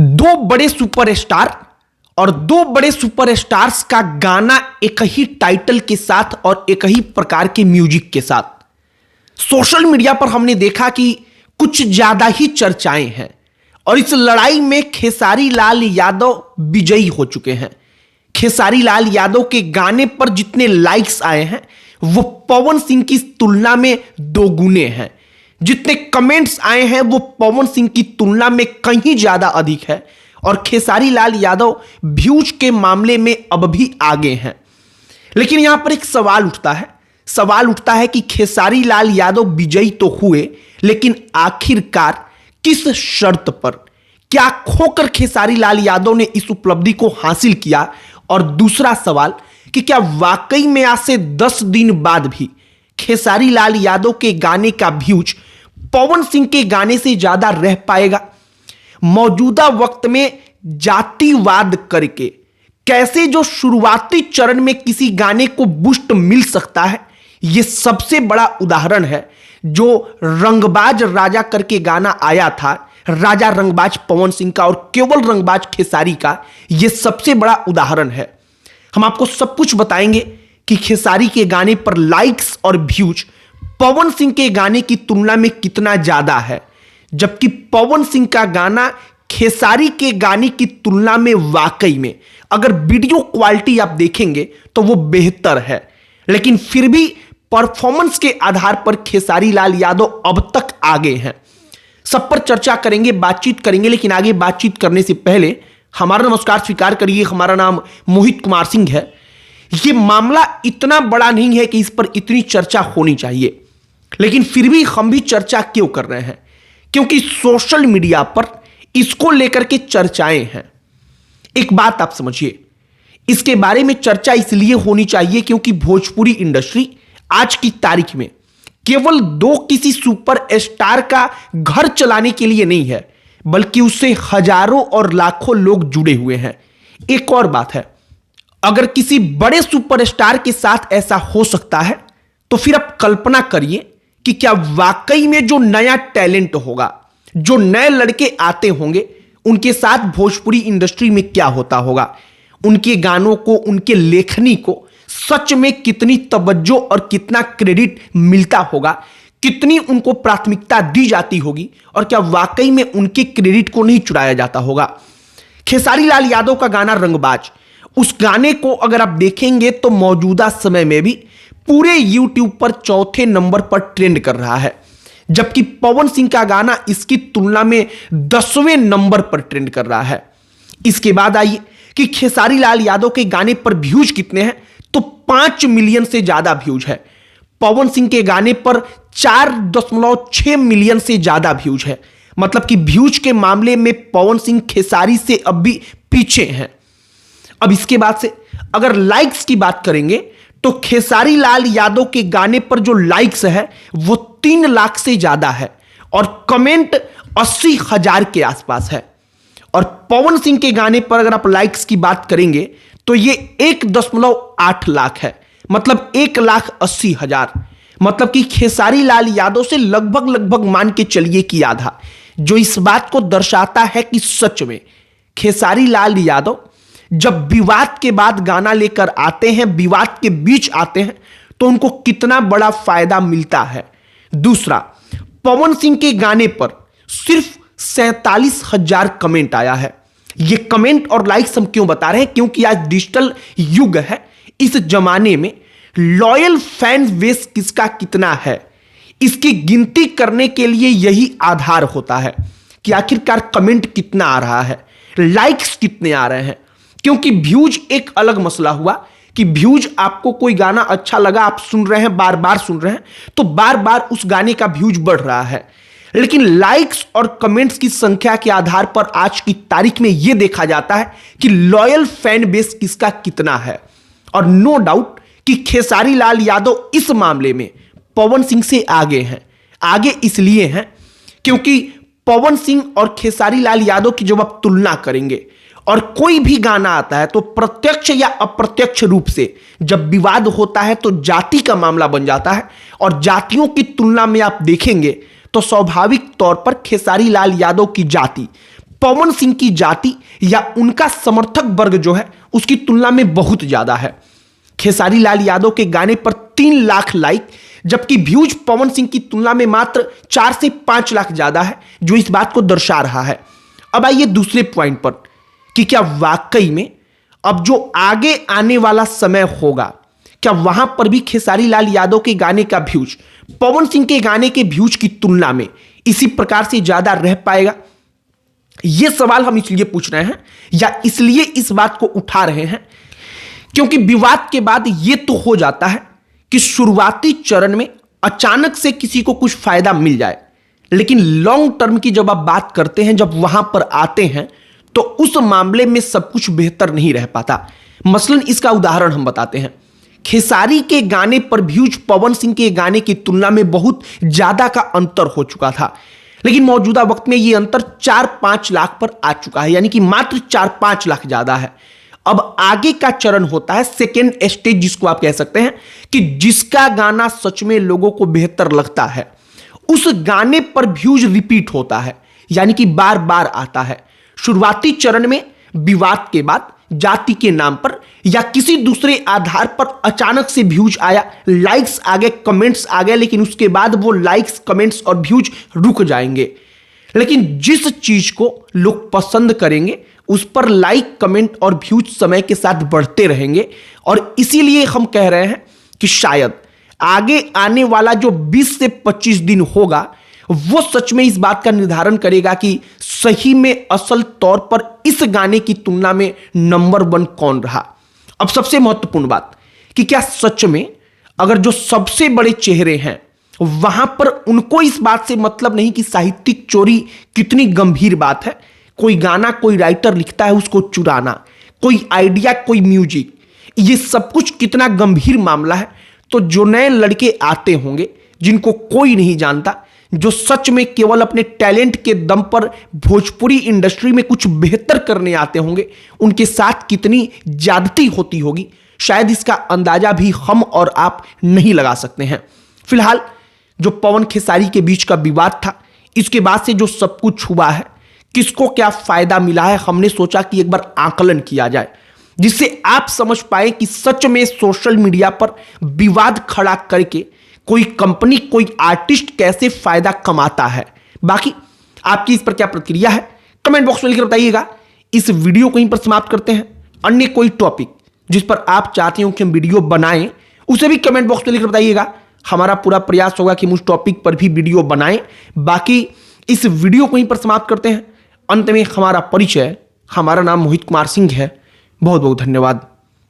दो बड़े सुपरस्टार और दो बड़े सुपरस्टार्स का गाना एक ही टाइटल के साथ और एक ही प्रकार के म्यूजिक के साथ सोशल मीडिया पर हमने देखा कि कुछ ज्यादा ही चर्चाएं हैं और इस लड़ाई में खेसारी लाल यादव विजयी हो चुके हैं। खेसारी लाल यादव के गाने पर जितने लाइक्स आए हैं वो पवन सिंह की तुलना में दोगुने हैं। जितने कमेंट्स आए हैं वो पवन सिंह की तुलना में कहीं ज्यादा अधिक है और खेसारी लाल यादव व्यूज के मामले में अब भी आगे हैं। लेकिन यहां पर एक सवाल उठता है कि खेसारी लाल यादव विजयी तो हुए, लेकिन आखिरकार किस शर्त पर, क्या खोकर खेसारी लाल यादव ने इस उपलब्धि को हासिल किया? और दूसरा सवाल कि क्या वाकई में आज से 10 दिन बाद भी खेसारी लाल यादव के गाने का व्यूज पवन सिंह के गाने से ज्यादा रह पाएगा? मौजूदा वक्त में जातिवाद करके कैसे जो शुरुआती चरण में किसी गाने को बूस्ट मिल सकता है, यह सबसे बड़ा उदाहरण है। जो रंगबाज राजा करके गाना आया था, राजा रंगबाज पवन सिंह का और केवल रंगबाज खेसारी का, यह सबसे बड़ा उदाहरण है। हम आपको सब कुछ बताएंगे कि खेसारी के गाने पर लाइक्स और व्यूज पवन सिंह के गाने की तुलना में कितना ज्यादा है, जबकि पवन सिंह का गाना खेसारी के गाने की तुलना में वाकई में अगर वीडियो क्वालिटी आप देखेंगे तो वो बेहतर है, लेकिन फिर भी परफॉर्मेंस के आधार पर खेसारी लाल यादव अब तक आगे हैं। सब पर चर्चा करेंगे, बातचीत करेंगे, लेकिन आगे बातचीत करने से पहले हमारा नमस्कार स्वीकार करिए। हमारा नाम मोहित कुमार सिंह है। यह मामला इतना बड़ा नहीं है कि इस पर इतनी चर्चा होनी चाहिए, लेकिन फिर भी हम भी चर्चा क्यों कर रहे हैं? क्योंकि सोशल मीडिया पर इसको लेकर के चर्चाएं हैं। एक बात आप समझिए, इसके बारे में चर्चा इसलिए होनी चाहिए क्योंकि भोजपुरी इंडस्ट्री आज की तारीख में केवल दो किसी सुपर स्टार का घर चलाने के लिए नहीं है, बल्कि उससे हजारों और लाखों लोग जुड़े हुए हैं। एक और बात है, अगर किसी बड़े सुपरस्टार के साथ ऐसा हो सकता है तो फिर आप कल्पना करिए कि क्या वाकई में जो नया टैलेंट होगा, जो नए लड़के आते होंगे, उनके साथ भोजपुरी इंडस्ट्री में क्या होता होगा। उनके गानों को, उनके लेखनी को सच में कितनी तवज्जो और कितना क्रेडिट मिलता होगा, कितनी उनको प्राथमिकता दी जाती होगी, और क्या वाकई में उनके क्रेडिट को नहीं चुराया जाता होगा। खेसारी लाल यादव का गाना रंगबाज, उस गाने को अगर आप देखेंगे तो मौजूदा समय में भी पूरे YouTube पर चौथे नंबर पर ट्रेंड कर रहा है, जबकि पवन सिंह का गाना इसकी तुलना में 10वें नंबर पर ट्रेंड कर रहा है। इसके बाद आइए कि खेसारी लाल यादव के गाने पर व्यूज कितने हैं, तो 5 मिलियन से ज्यादा व्यूज है। पवन सिंह के गाने पर 4.6 मिलियन से ज्यादा व्यूज है। मतलब कि व्यूज के मामले में पवन सिंह खेसारी से अब भी पीछे हैं। अब इसके बाद से अगर लाइक्स की बात करेंगे तो खेसारी लाल यादव के गाने पर जो लाइक्स है वो 3 लाख से ज्यादा है और कमेंट 80,000 के आसपास है। और पवन सिंह के गाने पर अगर आप लाइक्स की बात करेंगे तो ये 1.8 लाख है, मतलब 1,80,000। मतलब कि खेसारी लाल यादव से लगभग मान के चलिए कि आधा, जो इस बात को दर्शाता है कि सच में खेसारी लाल यादव जब विवाद के बाद गाना लेकर आते हैं, विवाद के बीच आते हैं, तो उनको कितना बड़ा फायदा मिलता है। दूसरा, पवन सिंह के गाने पर सिर्फ 47,000 कमेंट आया है। ये कमेंट और लाइक्स हम क्यों बता रहे हैं? क्योंकि आज डिजिटल युग है। इस जमाने में लॉयल फैन बेस किसका कितना है, इसकी गिनती करने के लिए यही आधार होता है कि आखिरकार कमेंट कितना आ रहा है, लाइक्स कितने आ रहे हैं। क्योंकि व्यूज एक अलग मसला हुआ कि व्यूज, आपको कोई गाना अच्छा लगा, आप सुन रहे हैं, बार बार सुन रहे हैं, तो बार बार उस गाने का व्यूज बढ़ रहा है। लेकिन लाइक्स और कमेंट्स की संख्या के आधार पर आज की तारीख में यह देखा जाता है कि लॉयल फैन बेस किसका कितना है। और नो डाउट कि खेसारी लाल यादव इस मामले में पवन सिंह से आगे हैं। आगे इसलिए हैं क्योंकि पवन सिंह और खेसारी लाल यादव की जब आप तुलना करेंगे और कोई भी गाना आता है तो प्रत्यक्ष या अप्रत्यक्ष रूप से जब विवाद होता है तो जाति का मामला बन जाता है। और जातियों की तुलना में आप देखेंगे तो स्वाभाविक तौर पर खेसारी लाल यादव की जाति पवन सिंह की जाति या उनका समर्थक वर्ग जो है उसकी तुलना में बहुत ज्यादा है। खेसारी लाल यादव के गाने पर 3 लाख लाइक, जबकि व्यूज पवन सिंह की तुलना में मात्र 4 से 5 लाख ज्यादा है, जो इस बात को दर्शा रहा है। अब आइए दूसरे पॉइंट पर कि क्या वाकई में अब जो आगे आने वाला समय होगा, क्या वहां पर भी खेसारी लाल यादव के गाने का व्यूज पवन सिंह के गाने के व्यूज की तुलना में इसी प्रकार से ज्यादा रह पाएगा? यह सवाल हम इसलिए पूछ रहे हैं या इसलिए इस बात को उठा रहे हैं क्योंकि विवाद के बाद यह तो हो जाता है कि शुरुआती चरण में अचानक से किसी को कुछ फायदा मिल जाए, लेकिन लॉन्ग टर्म की जब आप बात करते हैं, जब वहां पर आते हैं, तो उस मामले में सब कुछ बेहतर नहीं रह पाता। मसलन इसका उदाहरण हम बताते हैं। खेसारी के गाने पर व्यूज पवन सिंह के गाने की तुलना में बहुत ज्यादा का अंतर हो चुका था, लेकिन मौजूदा वक्त में यह अंतर 4-5 लाख पर आ चुका है, यानी कि मात्र 4-5 लाख ज्यादा है। अब आगे का चरण होता है सेकेंड स्टेज, जिसको आप कह सकते हैं कि जिसका गाना सच में लोगों को बेहतर लगता है, उस गाने पर व्यूज रिपीट होता है, यानी कि बार बार आता है। शुरुआती चरण में विवाद के बाद जाति के नाम पर या किसी दूसरे आधार पर अचानक से व्यूज आया, लाइक्स आ गए, कमेंट्स आ गए, लेकिन उसके बाद वो लाइक्स, कमेंट्स और व्यूज रुक जाएंगे। लेकिन जिस चीज को लोग पसंद करेंगे उस पर लाइक, कमेंट और व्यूज समय के साथ बढ़ते रहेंगे, और इसीलिए हम कह रहे हैं कि शायद आगे आने वाला जो 20 से 25 दिन होगा वो सच में इस बात का निर्धारण करेगा कि सही में असल तौर पर इस गाने की तुलना में नंबर 1 कौन रहा। अब सबसे महत्वपूर्ण बात कि क्या सच में अगर जो सबसे बड़े चेहरे हैं वहां पर उनको इस बात से मतलब नहीं कि साहित्यिक चोरी कितनी गंभीर बात है। कोई गाना कोई राइटर लिखता है, उसको चुराना, कोई आइडिया, कोई म्यूजिक, ये सब कुछ कितना गंभीर मामला है। तो जो नए लड़के आते होंगे जिनको कोई नहीं जानता, जो सच में केवल अपने टैलेंट के दम पर भोजपुरी इंडस्ट्री में कुछ बेहतर करने आते होंगे, उनके साथ कितनी ज्यादती होती होगी, शायद इसका अंदाजा भी हम और आप नहीं लगा सकते हैं। फिलहाल जो पवन खेसारी के बीच का विवाद था, इसके बाद से जो सब कुछ हुआ है, किसको क्या फायदा मिला है, हमने सोचा कि एक बार आकलन किया जाए, जिससे आप समझ पाए कि सच में सोशल मीडिया पर विवाद खड़ा करके कोई कंपनी, कोई आर्टिस्ट कैसे फायदा कमाता है। बाकी आपकी इस पर क्या प्रतिक्रिया है, कमेंट बॉक्स में लिखकर बताइएगा। इस वीडियो को यहीं पर समाप्त करते हैं। अन्य कोई टॉपिक जिस पर आप चाहते हो कि हम वीडियो बनाएं, उसे भी कमेंट बॉक्स में लिखकर बताइएगा। हमारा पूरा प्रयास होगा कि हम उस टॉपिक पर भी वीडियो बनाएं। बाकी इस वीडियो को यहीं पर समाप्त करते हैं। अंत में हमारा परिचय, हमारा नाम मोहित कुमार सिंह है। बहुत बहुत धन्यवाद।